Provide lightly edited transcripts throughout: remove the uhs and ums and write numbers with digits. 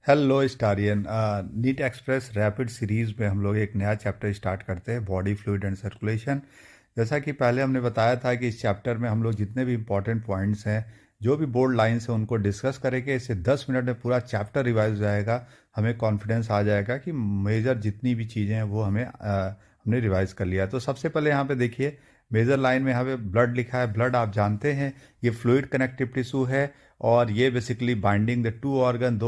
Hello Starian. NEET express rapid series में हम लोग एक नया चैप्टर स्टार्ट करते हैं, बॉडी फ्लूइड एंड सर्कुलेशन। जैसा कि पहले हमने बताया था कि इस चैप्टर में हम लोग जितने भी इंपॉर्टेंट पॉइंट्स हैं, जो भी बोल्ड लाइंस हैं, उनको डिस्कस करेंगे। इससे 10 मिनट में पूरा चैप्टर रिवाइज हो जाएगा। हमें कॉन्फिडेंस आ जाएगा कि मेजर जितनी भी चीज़ें हैं वो हमने रिवाइज कर लिया। तो सबसे पहले यहाँ पे देखिए, मेजर लाइन में यहाँ पे ब्लड लिखा है। ब्लड आप जानते हैं ये फ्लूइड कनेक्टिव टिश्यू है, और ये बेसिकली बाइंडिंग द दो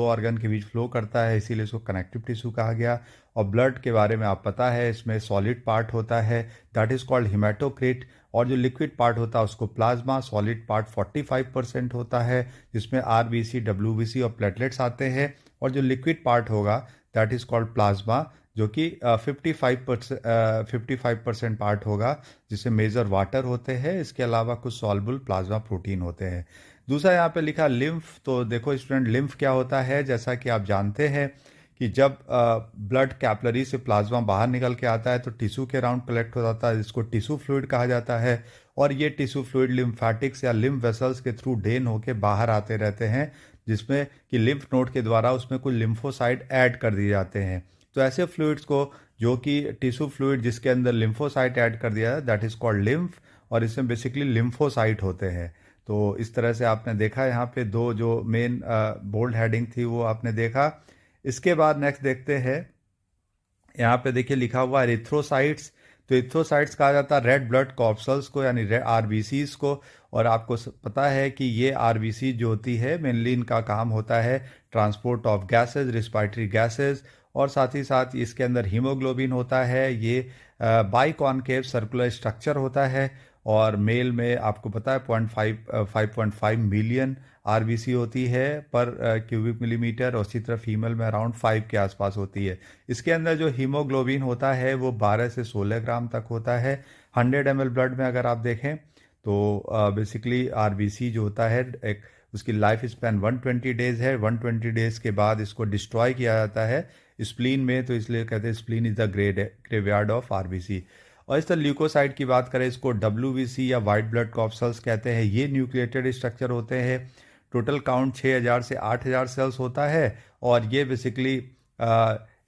ऑर्गन के बीच फ्लो करता है, इसीलिए इसको कनेक्टिव टिश्यू कहा गया। और ब्लड के बारे में आप पता है, इसमें सॉलिड पार्ट होता है, दैट इज कॉल्ड हिमेटोक्रिट। और जो लिक्विड पार्ट होता है उसको प्लाज्मा। सॉलिड पार्ट 45% होता है, जिसमें आरबीसी, डब्ल्यूबीसी और प्लेटलेट्स आते हैं। और जो लिक्विड पार्ट होगा दैट इज कॉल्ड प्लाज्मा, जो कि 55% पार्ट होगा, जिसमें मेजर वाटर होते हैं। इसके अलावा कुछ सॉल्युबल प्लाज्मा प्रोटीन होते हैं। दूसरा यहाँ पे लिखा लिम्फ। तो देखो स्टूडेंट, लिम्फ क्या होता है? जैसा कि आप जानते हैं कि जब ब्लड कैपिलरी से प्लाज्मा बाहर निकल के आता है तो टिश्यू के अराउंड कलेक्ट हो जाता है, जिसको टिश्यू फ्लूइड कहा जाता है। और ये टिश्यू फ्लूइड लिम्फेटिक्स या लिम्फ वेसल्स के थ्रू ड्रेन होके बाहर आते रहते हैं, जिसमें कि लिम्फ नोड के द्वारा उसमें कुछ लिम्फोसाइट ऐड कर दिए जाते हैं। तो ऐसे फ्लूइड्स को, जो कि टिश्यू फ्लूइड जिसके अंदर लिम्फोसाइट ऐड कर दिया है, दैट इज कॉल्ड लिम्फ। और इसमें बेसिकली लिम्फोसाइट होते हैं। तो इस तरह से आपने देखा यहाँ पे दो जो मेन बोल्ड हेडिंग थी वो आपने देखा। इसके बाद नेक्स्ट देखते हैं, यहाँ पे देखिए लिखा हुआ एरिथ्रोसाइट्स। तो एरिथ्रोसाइट्स कहा जाता है रेड ब्लड कॉर्पसल्स को, यानी आरबीसीज को। और आपको पता है कि ये आरबीसी जो होती है, मेनली इनका काम होता है transport of gases, respiratory gases. और साथ ही साथ इसके अंदर हीमोग्लोबिन होता है। ये बाई कॉनकेव सर्कुलर स्ट्रक्चर होता है। और मेल में आपको पता है 5.5 मिलियन आरबीसी होती है पर क्यूबिक मिलीमीटर, और उसी तरह फीमेल में अराउंड 5 के आसपास होती है। इसके अंदर जो हीमोग्लोबिन होता है वो 12 से 16 ग्राम तक होता है 100 ml ब्लड में। अगर आप देखें तो बेसिकली आरबीसी जो होता है, एक उसकी लाइफ स्पैन 120 डेज है। 120 डेज के बाद इसको डिस्ट्रॉय किया जाता है स्प्लीन में, तो इसलिए कहते हैं spleen is the graveyard of RBC. और इस तरह ल्यूकोसाइट की बात करें, इसको डब्ल्यूबीसी या वाइट ब्लड कॉर्पसल्स कहते हैं। ये न्यूक्लिएटेड स्ट्रक्चर होते हैं। टोटल काउंट 6000 से 8000 सेल्स होता है। और ये बेसिकली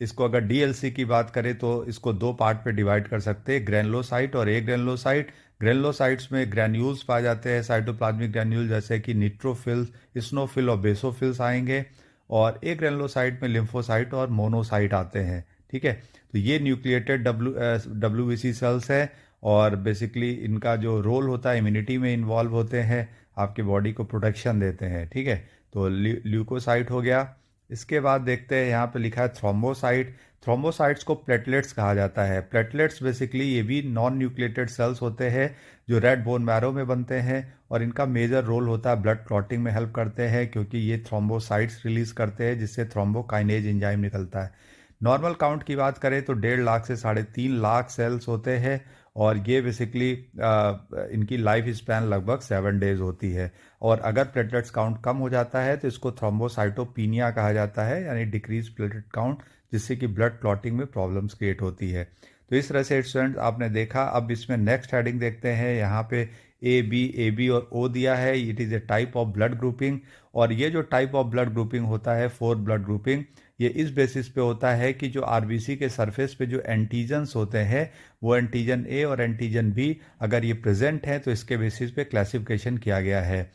इसको अगर डीएलसी की बात करें तो इसको दो पार्ट पे डिवाइड कर सकते हैं, ग्रेनुलोसाइट और एग्रेनुलोसाइट। ग्रेनुलोसाइट्स में ग्रैन्यूल्स पाए जाते हैं, साइटोप्लाज्मिक ग्रैन्यूल, जैसे कि न्यूट्रोफिल्स, स्नोफिल और बेसोफिल्स आएंगे। और एक ग्रेनुलोसाइट में लिम्फोसाइट और मोनोसाइट आते हैं। ठीक है, तो ये न्यूक्लिएटेड डब्ल्यूबीसी सेल्स है। और बेसिकली इनका जो रोल होता है, इम्यूनिटी में इन्वॉल्व होते हैं, आपके बॉडी को प्रोटेक्शन देते हैं। ठीक है, तो ल्यूकोसाइट हो गया। इसके बाद देखते हैं, यहाँ पे लिखा है थ्रोम्बोसाइट। थ्रोम्बोसाइट्स को प्लेटलेट्स कहा जाता है। प्लेटलेट्स बेसिकली ये भी नॉन न्यूक्लिएटेड सेल्स होते हैं जो रेड बोन मैरो में बनते हैं। और इनका मेजर रोल होता है ब्लड क्लॉटिंग में हेल्प करते हैं, क्योंकि ये थ्रोम्बोसाइट्स रिलीज करते हैं, जिससे थ्रोम्बोकाइनेज एंजाइम निकलता है। नॉर्मल काउंट की बात करें तो 1.5 लाख से 3.5 लाख सेल्स होते हैं। और ये बेसिकली इनकी लाइफ स्पैन लगभग 7 डेज होती है। और अगर प्लेटलेट्स काउंट कम हो जाता है तो इसको थ्रोम्बोसाइटोपीनिया कहा जाता है, यानी डिक्रीज प्लेटलेट काउंट, जिससे कि ब्लड क्लॉटिंग में प्रॉब्लम्स क्रिएट होती है। तो इस तरह से स्टूडेंट आपने देखा। अब इसमें नेक्स्ट हेडिंग देखते हैं। यहाँ पे ए बी और ओ दिया है। It is a type of blood grouping. और ये जो टाइप ऑफ ब्लड ग्रुपिंग होता है, 4 ब्लड ग्रुपिंग, ये इस बेसिस पे होता है कि जो आरबीसी के सरफेस पे जो एंटीजन्स होते हैं, वो एंटीजन ए और एंटीजन बी अगर ये प्रेजेंट है तो इसके बेसिस पे क्लासिफिकेशन किया गया है।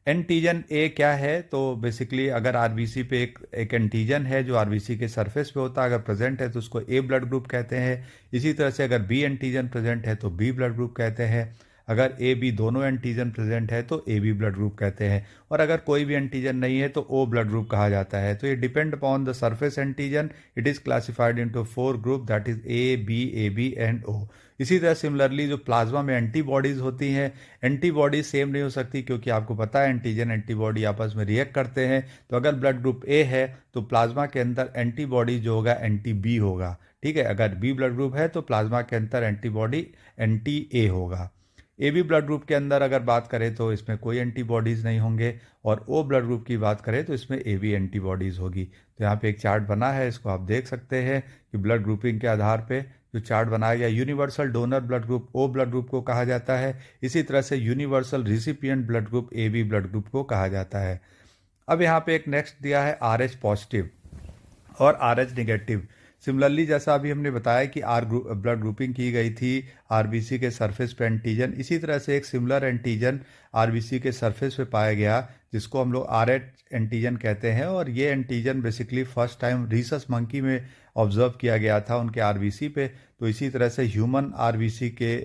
एंटीजन ए क्या है? तो बेसिकली अगर आरबीसी पे एक एंटीजन है जो आरबीसी के सरफेस पे होता है, अगर प्रेजेंट है तो उसको ए ब्लड ग्रुप कहते हैं। इसी तरह से अगर बी एंटीजन प्रेजेंट है तो बी ब्लड ग्रुप कहते हैं। अगर ए बी दोनों एंटीजन प्रेजेंट है तो ए बी ब्लड ग्रुप कहते हैं। और अगर कोई भी एंटीजन नहीं है तो ओ ब्लड ग्रुप कहा जाता है। तो ये depend upon the surface antigen, it is classified into 4 group, that is A B and O. इसी तरह सिमिलरली जो प्लाज्मा में एंटीबॉडीज होती हैं, एंटीबॉडीज सेम नहीं हो सकती, क्योंकि आपको पता है एंटीजन एंटीबॉडी आपस में रिएक्ट करते हैं। तो अगर ब्लड ग्रुप ए है तो प्लाज्मा के अंदर एंटीबॉडी जो होगा एंटी बी होगा। ठीक है, अगर बी ब्लड ग्रुप है तो प्लाज्मा के अंदर एंटीबॉडी एंटी ए होगा। ए बी ब्लड ग्रुप के अंदर अगर बात करें तो इसमें कोई एंटीबॉडीज़ नहीं होंगे। और ओ ब्लड ग्रुप की बात करें तो इसमें ए बी एंटीबॉडीज़ होगी। तो यहाँ पे एक चार्ट बना है, इसको आप देख सकते हैं कि ब्लड ग्रुपिंग के आधार पे जो चार्ट बनाया गया, universal donor blood group O blood group को कहा जाता है। इसी तरह से universal recipient blood group A B blood group को कहा जाता है। अब यहाँ पे एक नेक्स्ट दिया है आर एच पॉजिटिव। और आर एच निगेटिव। सिमिलरली जैसा अभी हमने बताया कि ब्लड ग्रुपिंग की गई थी आरबीसी के सरफेस पे एंटीजन, इसी तरह से एक सिमिलर एंटीजन आरबीसी के सरफेस पे पाया गया जिसको हम लोग आर एच एंटीजन कहते हैं। और ये antigen basically first time Rhesus monkey में ऑब्जर्व किया गया था उनके आरबीसी पे। तो इसी तरह से ह्यूमन आरबीसी के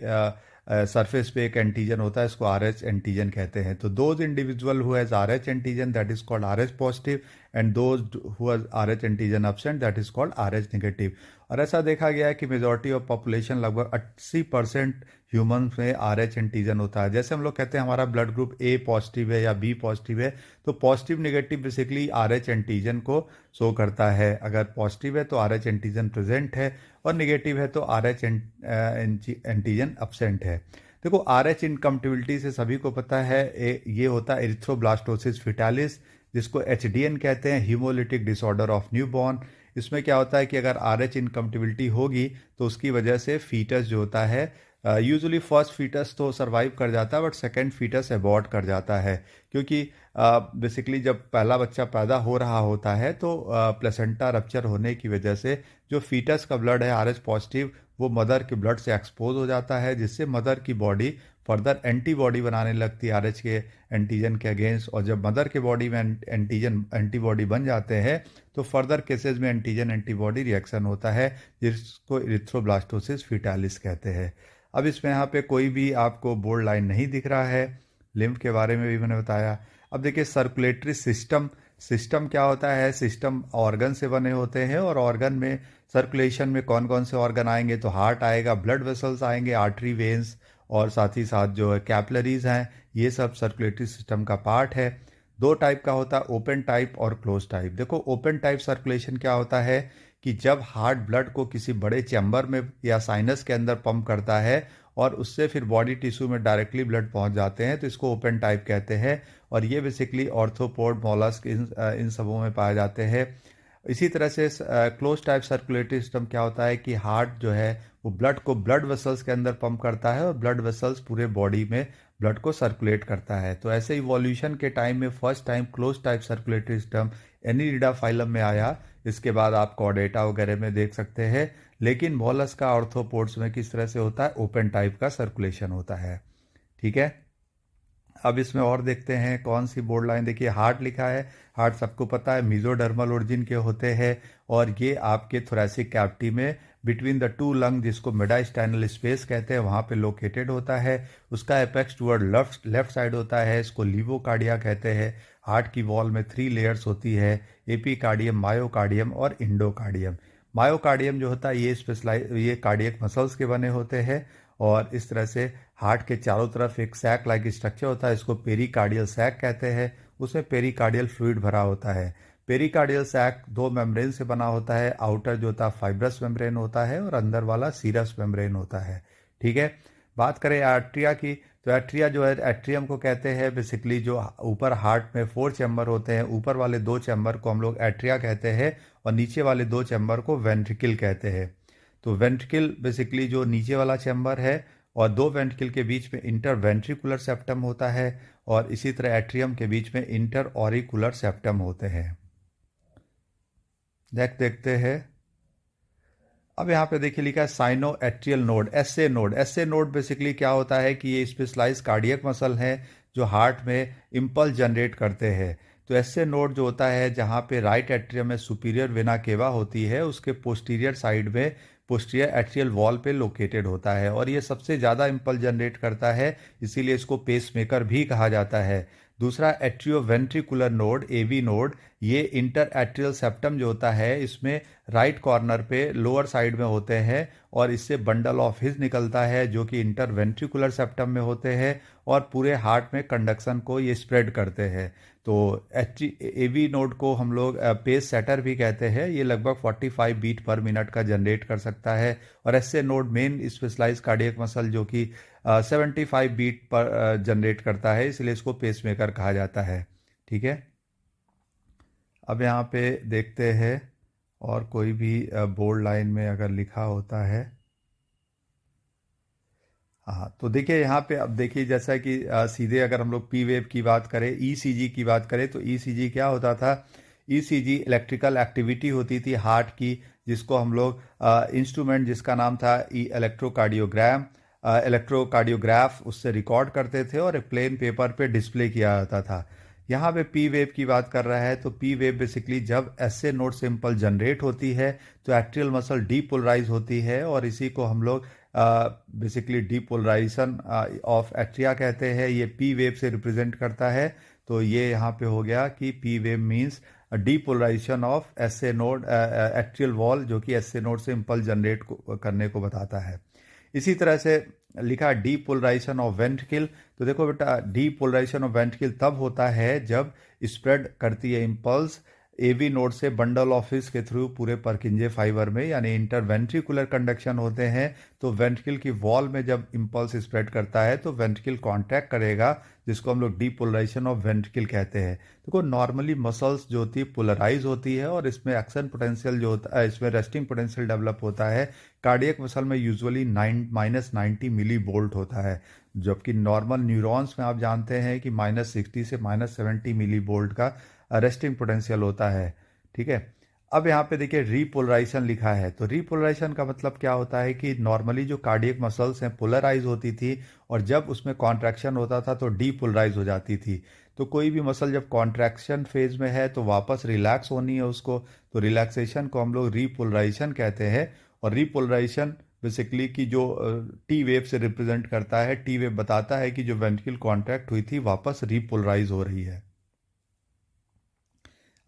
सरफेस पे एक एंटीजन होता है, इसको आर एच एंटीजन कहते हैं। तो those individual who has R H antigen that is called R H positive, and those who has R H antigen absent that is called R H negative. और ऐसा देखा गया है कि मेजॉरिटी ऑफ पॉपुलेशन लगभग 80% ह्यूमन्स में R H antigen होता है। जैसे हम लोग कहते हैं हमारा ब्लड ग्रुप ए पॉजिटिव है या बी पॉजिटिव है, तो positive negative basically R H antigen को शो करता है। अगर पॉजिटिव है तो आर एच एंटीजन प्रेजेंट है, और नेगेटिव है तो आर एच एंटीजन एब्सेंट है। देखो आर एच इनकम्पेटिबिलिटी से सभी को पता है ये होता है एरिथ्रोब्लास्टोसिस फिटालिस, जिसको एचडीएन कहते हैं, हीमोलिटिक डिसऑर्डर ऑफ न्यूबॉर्न। इसमें क्या होता है कि अगर आर एच इनकम्पेटिबिलिटी होगी तो उसकी वजह से फीटस जो होता है, यूजुअली फर्स्ट फीटस तो सरवाइव कर जाता है बट सेकेंड फीटस अबॉर्ट कर जाता है, क्योंकि बेसिकली जब पहला बच्चा पैदा हो रहा होता है तो प्लेसेंटा रप्चर होने की वजह से जो फीटस का ब्लड है आर एच पॉजिटिव वो मदर के ब्लड से एक्सपोज हो जाता है, जिससे मदर की बॉडी फर्दर एंटीबॉडी बनाने लगती है आर एच के एंटीजन के अगेंस्ट। और जब मदर के बॉडी में एंटीबॉडी बन जाते हैं तो फर्दर केसेस में एंटीजन एंटीबॉडी रिएक्शन होता है, जिसको इरिथ्रोब्लास्टोसिस फिटालिस कहते हैं। अब इसमें यहाँ पे कोई भी आपको बोल्ड लाइन नहीं दिख रहा है। लिम्फ के बारे में भी मैंने बताया। अब देखिए सर्कुलेटरी सिस्टम, सिस्टम क्या होता है? सिस्टम ऑर्गन से बने होते हैं, और ऑर्गन में सर्कुलेशन में कौन कौन से ऑर्गन आएंगे? तो हार्ट आएगा, ब्लड वेसल्स आएंगे, आर्टरी वेन्स, और साथ ही साथ जो है कैपिलरीज हैं, ये सब सर्कुलेटरी सिस्टम का पार्ट है। दो टाइप का होता है, ओपन टाइप और क्लोज टाइप। देखो ओपन टाइप सर्कुलेशन क्या होता है कि जब हार्ट ब्लड को किसी बड़े चैम्बर में या साइनस के अंदर पंप करता है और उससे फिर बॉडी टिश्यू में डायरेक्टली ब्लड पहुंच जाते हैं, तो इसको ओपन टाइप कहते हैं। और ये बेसिकली ऑर्थोपोड, मॉलस्क इन सबों में पाए जाते हैं। इसी तरह से क्लोज टाइप सर्कुलेटरी सिस्टम क्या होता है कि हार्ट जो है वो ब्लड को ब्लड वेसल्स के अंदर पंप करता है और ब्लड वेसल्स पूरे बॉडी में ब्लड को सर्कुलेट करता है। तो ऐसे इवोल्यूशन के टाइम में first time close type circulatory system Annelida phylum में आया। इसके बाद आप कॉर्डेटा वगैरह में देख सकते हैं, लेकिन मॉलस्क का ऑर्थोपोड्स में किस तरह से होता है? ओपन टाइप का सर्कुलेशन होता है। ठीक है, अब इसमें और देखते हैं कौन सी बोर्ड लाइन। देखिए हार्ट लिखा है, हार्ट सबको पता है मीजोडर्मल ओरिजिन के होते हैं, और ये आपके थोरैसिक कैविटी में बिटवीन द टू लंग, जिसको मेडास्टाइनल स्पेस कहते हैं, वहाँ पे लोकेटेड होता है। उसका एपेक्स टुवर्ड लेफ्ट साइड होता है, इसको लीवोकार्डिया कहते हैं। हार्ट की वॉल में 3 लेयर्स होती है, एपीकार्डियम, मायोकार्डियम और इंडोकार्डियम। मायोकार्डियम जो होता है ये कार्डियक मसल्स के बने होते हैं, और इस तरह से हार्ट के चारों तरफ एक सैक लाइक स्ट्रक्चर होता है, इसको पेरिकार्डियल सैक कहते हैं। उसमें पेरिकार्डियल फ्लूइड भरा होता है। पेरिकार्डियल सैक 2 मेम्ब्रेन से बना होता है, आउटर जो होता है फाइब्रस मेम्ब्रेन होता है, और अंदर वाला सीरस मेम्ब्रेन होता है। ठीक है, बात करें एट्रिया की, तो एट्रिया जो है, एट्रियम को कहते हैं बेसिकली जो ऊपर हार्ट में 4 चैम्बर होते हैं, ऊपर वाले 2 चैम्बर को हम लोग एट्रिया कहते हैं, और नीचे वाले 2 चैम्बर को वेंट्रिकल कहते हैं। तो वेंट्रिकल बेसिकली जो नीचे वाला चैम्बर है, और 2 वेंट्रिकल के बीच में इंटरवेंट्रिकुलर सेप्टम होता है, और इसी तरह एट्रियम के बीच में इंटर ऑरिकुलर सेप्टम होते हैं। देखते हैं। अब यहाँ पे देखिए लिखा है cyano atrial node, SA node. SA node basically क्या होता है कि ये स्पेशलाइज कार्डियक मसल है जो हार्ट में इम्पल्स जनरेट करते हैं। तो एसए नोड जो होता है, जहाँ पे राइट एट्रियम में सुपीरियर वेना केवा होती है, उसके पोस्टीरियर साइड में पोस्टीरियर एट्रियल वॉल पे लोकेटेड होता है, और ये सबसे ज़्यादा इम्पल्स जनरेट करता है, इसीलिए इसको पेसमेकर भी कहा जाता है। दूसरा एट्रियोवेंट्रिकुलर नोड, एवी नोड, ये इंटर एट्रियल सेप्टम जो होता है, इसमें राइट कॉर्नर पे लोअर साइड में होते हैं, और इससे बंडल ऑफ हिज निकलता है जो कि इंटरवेंट्रिकुलर सेप्टम में होते हैं, और पूरे हार्ट में कंडक्शन को ये स्प्रेड करते हैं। तो एवी नोड को हम लोग पेस सेटर भी कहते हैं। ये लगभग 45 बीट पर मिनट का जनरेट कर सकता है, और SA node main specialise cardiac muscle जो कि 75 बीट पर जनरेट करता है, इसलिए इसको पेसमेकर कहा जाता है। ठीक है, अब यहाँ पे देखते हैं और कोई भी बोल्ड लाइन में अगर लिखा होता है। हाँ, तो देखिए यहाँ पे अब देखिए, जैसा कि सीधे अगर हम लोग पी वेव की बात करें, ईसीजी की बात करें, तो ईसीजी क्या होता था? ईसीजी इलेक्ट्रिकल एक्टिविटी होती थी हार्ट की, जिसको हम लोग इंस्ट्रूमेंट जिसका नाम था इलेक्ट्रोकार्डियोग्राफ उससे रिकॉर्ड करते थे और एक प्लेन पेपर पे डिस्प्ले किया जाता था। यहाँ पे पी वेव की बात कर रहा है, तो पी वेव बेसिकली जब एसए नोड से इम्पल्स जनरेट होती है तो एट्रियल मसल डीपोलराइज होती है, और इसी को हम लोग बेसिकली डीपोलराइजेशन ऑफ एट्रिया कहते हैं। ये पी वेव से रिप्रेजेंट करता है। तो ये यहाँ पे हो गया कि P wave means depolarisation of SA node atrial wall, जो कि एसए नोड से इम्पल्स जनरेट करने को बताता है। इसी तरह से लिखा डीपोलराइजेशन ऑफ वेंट्रिकल। तो देखो बेटा, डीपोलराइजेशन ऑफ वेंट्रिकल तब होता है जब स्प्रेड करती है इम्पल्स एवी नोड से बंडल ऑफिस के थ्रू पूरे परकिंजे फाइबर में, यानी इंटरवेंट्रिकुलर कंडक्शन होते हैं। तो वेंट्रिकल की वॉल में जब इम्पल्स स्प्रेड करता है तो वेंट्रिकल कॉन्ट्रैक्ट करेगा, जिसको हम लोग डीपोलराइजेशन ऑफ वेंट्रिकल कहते हैं। देखो नॉर्मली मसल्स जो होती है पोलराइज होती है, और इसमें एक्शन पोटेंशियल जो होता है, इसमें रेस्टिंग पोटेंशियल डेवलप होता है। कार्डियक मसल में यूजुअली -90 मिली वोल्ट होता है, जबकि नॉर्मल न्यूरॉन्स में आप जानते हैं कि -60 से -70 मिली वोल्ट का रेस्टिंग पोटेंशियल होता है। ठीक है। अब यहाँ पे देखिए रीपोलराइजेशन लिखा है। तो रीपोलराइजेशन का मतलब क्या होता है कि नॉर्मली जो कार्डियक मसल्स हैं पोलराइज होती थी, और जब उसमें कॉन्ट्रैक्शन होता था तो डीपोलराइज हो जाती थी। तो कोई भी मसल जब कॉन्ट्रैक्शन फेज में है तो वापस रिलैक्स होनी है उसको, तो रिलैक्सेशन को हम लोग रीपोलराइजेशन कहते हैं। और रीपोलराइजेशन बेसिकली की जो टी वेव से रिप्रेजेंट करता है, टी वेव बताता है कि जो वेंट्रिकल कॉन्ट्रैक्ट हुई थी वापस रीपोलराइज हो रही है।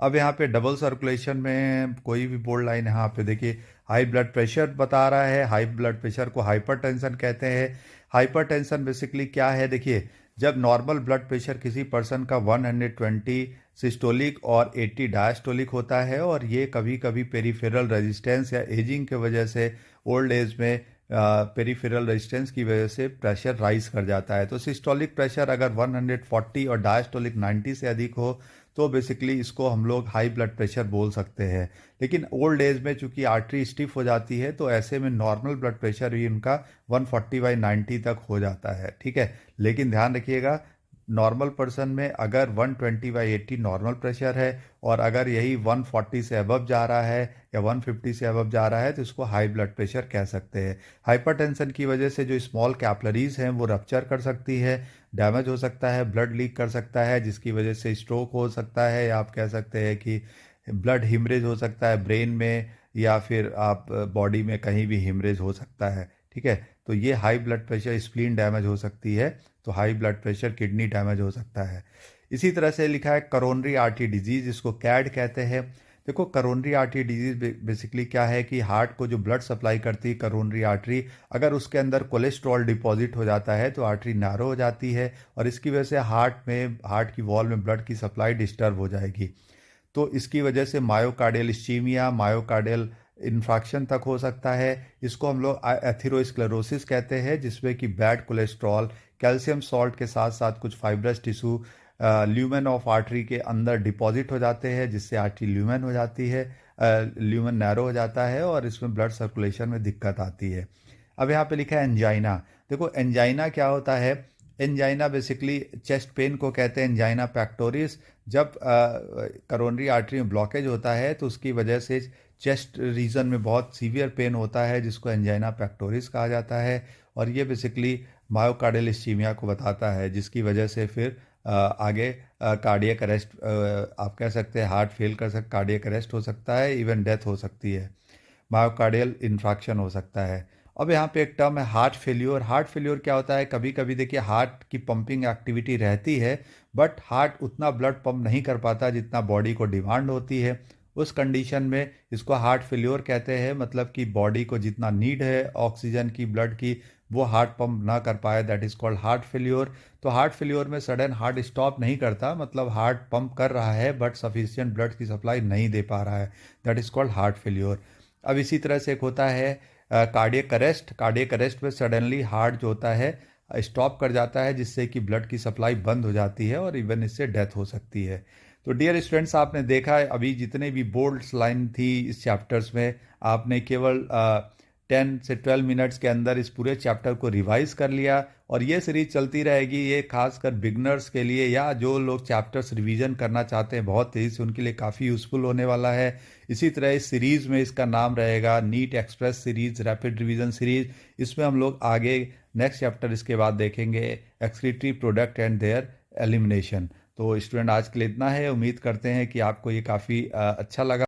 अब यहाँ पे डबल सर्कुलेशन में कोई भी बोल्ड लाइन, यहाँ पे देखिए हाई ब्लड प्रेशर बता रहा है। हाई ब्लड प्रेशर को हाइपरटेंशन कहते हैं। हाइपरटेंशन बेसिकली क्या है, देखिए जब नॉर्मल ब्लड प्रेशर किसी पर्सन का 120 सिस्टोलिक और 80 डायस्टोलिक होता है, और ये कभी कभी पेरिफेरल रेजिस्टेंस या एजिंग के वजह से, ओल्ड एज में पेरिफेरल रेजिस्टेंस की वजह से प्रेशर राइज कर जाता है। तो सिस्टोलिक प्रेशर अगर 140 और डायस्टोलिक 90 से अधिक हो तो बेसिकली इसको हम लोग हाई ब्लड प्रेशर बोल सकते हैं। लेकिन ओल्ड एज में चूंकि आर्टरी स्टिफ हो जाती है तो ऐसे में नॉर्मल ब्लड प्रेशर भी उनका 140/90 तक हो जाता है। ठीक है। लेकिन ध्यान रखिएगा, नॉर्मल पर्सन में अगर 120/80 नॉर्मल प्रेशर है, और अगर यही 140 से अबव जा रहा है या 150 से अबव जा रहा है तो इसको हाई ब्लड प्रेशर कह सकते हैं। हाइपरटेंशन की वजह से जो स्मॉल कैपलरीज हैं वो रप्चर कर सकती है, डैमेज हो सकता है, ब्लड लीक कर सकता है, जिसकी वजह से स्ट्रोक हो सकता है, या आप कह सकते हैं कि ब्लड हिमरेज हो सकता है ब्रेन में, या फिर आप बॉडी में कहीं भी हिमरेज हो सकता है। ठीक है। तो ये high blood pressure, spleen damage हो सकती है, तो high blood pressure kidney damage हो सकता है। इसी तरह से लिखा है करोनरी आर्टरी डिजीज, जिसको कैड कहते हैं। देखो करोनरी आर्टरी डिजीज बेसिकली क्या है कि हार्ट को जो ब्लड सप्लाई करती है करोनरी आर्टरी, अगर उसके अंदर कोलेस्ट्रॉल डिपॉजिट हो जाता है तो आर्टरी नैरो हो जाती है, और इसकी वजह से हार्ट की वॉल में ब्लड की सप्लाई डिस्टर्ब हो जाएगी। तो इसकी वजह से मायोकार्डियल इस्चीमिया, मायोकार्डियल इन्फ्रैक्शन तक हो सकता है। इसको हम लोग एथेरोस्क्लेरोसिस कहते हैं, जिसमें कि बैड कोलेस्ट्रॉल, कैल्शियम सॉल्ट के साथ साथ कुछ fibrous tissue lumen of artery के अंदर डिपॉजिट हो जाते हैं, जिससे आर्टरी ल्यूमेन हो जाती है, ल्यूमेन नैरो हो जाता है, और इसमें ब्लड सर्कुलेशन में दिक्कत आती है। अब यहाँ पे लिखा है एंजाइना। देखो एंजाइना क्या होता है, एंजाइना बेसिकली चेस्ट पेन को कहते हैं, एंजाइना पैक्टोरिस। जब करोनरी आर्टरी में ब्लॉकेज होता है तो उसकी वजह से चेस्ट रीजन में बहुत सीवियर पेन होता है, जिसको एंजाइना पैक्टोरिस कहा जाता है, और ये बेसिकली मायोकार्डियल इस्चीमिया को बताता है, जिसकी वजह से फिर आगे कार्डियक अरेस्ट, आप कह सकते हैं हार्ट फेल कर सकता, कार्डियक अरेस्ट हो सकता है, इवन डेथ हो सकती है, मायोकार्डियल इन्फ्रैक्शन हो सकता है। अब यहाँ पे एक टर्म है हार्ट फेल्योर। हार्ट फेल्योर क्या होता है, कभी कभी देखिए हार्ट की पंपिंग एक्टिविटी रहती है, बट हार्ट उतना ब्लड पंप नहीं कर पाता जितना बॉडी को डिमांड होती है। उस कंडीशन में इसको हार्ट फेल्योर कहते हैं, मतलब कि बॉडी को जितना नीड है ऑक्सीजन की, ब्लड की, वो हार्ट पंप ना कर पाए, that is called heart failure. तो हार्ट फेल्योर में सडन हार्ट स्टॉप नहीं करता, मतलब हार्ट पंप कर रहा है बट सफिशिएंट ब्लड की सप्लाई नहीं दे पा रहा है, that is called heart failure. अब इसी तरह से एक होता है कार्डियक अरेस्ट। कार्डियक अरेस्ट में सडनली हार्ट जो होता है स्टॉप कर जाता है, जिससे कि ब्लड की सप्लाई बंद हो जाती है, और इवन इससे डेथ हो सकती है। तो डियर स्टूडेंट्स, आपने देखा है अभी जितने भी बोल्ड लाइन थी इस चैप्टर्स में, आपने केवल 10 से 12 मिनट्स के अंदर इस पूरे चैप्टर को रिवाइज कर लिया, और ये सीरीज चलती रहेगी। ये खासकर बिगनर्स के लिए या जो लोग चैप्टर्स रिवीजन करना चाहते हैं बहुत तेज़ी से, उनके लिए काफ़ी यूज़फुल होने वाला है। इसी तरह इस सीरीज़ में इसका नाम रहेगा NEET express series, rapid revision series. इसमें हम लोग आगे नेक्स्ट चैप्टर इसके बाद देखेंगे excretory product and their elimination. तो स्टूडेंट आज के लिए इतना है। उम्मीद करते हैं कि आपको ये काफ़ी अच्छा लगा।